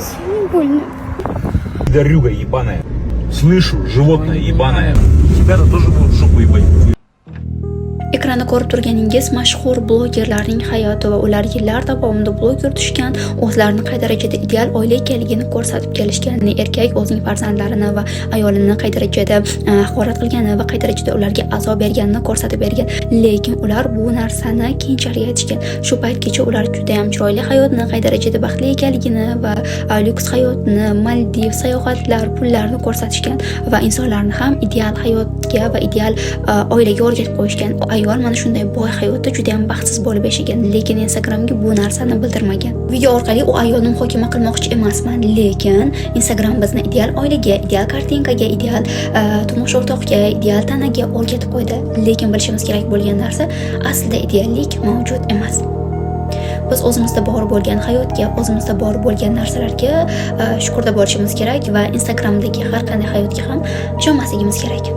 Сильно больно. Дарюга ебаная. Слышу, животное ебаное. Тебя-то тоже будут в жопу ебать. Ekranda ko'rib turganingiz mashhur blogerlarning hayoti va ular yillar davomida blog yuritishgan, o'zlarini qay darajada ideal oila ekanligini ko'rsatib kelishgan. Erkak o'zining farzandlarini va ayolini qay darajada haqorat qilgani va qay darajada ularga azob berganini ko'rsatib bergan. Lekin ular bu narsani keyinchalik aytishgan. Shu paytgacha ular juda ham chiroyli hayotni, qay darajada baxtli ekanligini va lyuks hayotni, Maldiv sayohatlar, pullarni ko'rsatishgan va insonlarni ham ideal hayotga va ideal oilaga o'rgatib qo'yishgan. Ayol mana shunday boy hayotda juda ham baxtsiz bo'lib yashagan, lekin Instagramga bu narsani bildirmagan. Video orqali u ayolni muhokama qilmoqchi emasman, lekin Instagram bizni ideal oilaga, ideal kartinkaga, ideal turmush o'rtoqga, ideal tanaga o'rgatib qo'ydi. Lekin bilishimiz kerak bo'lgan narsa, aslida ideallik mavjud emas. Biz o'zimizda bor bo'lgan hayotga, o'zimizda bor bo'lgan narsalarga shukurda bo'lishimiz kerak va Instagramdagi har qanday hayotga ham ishonmasligimiz kerak.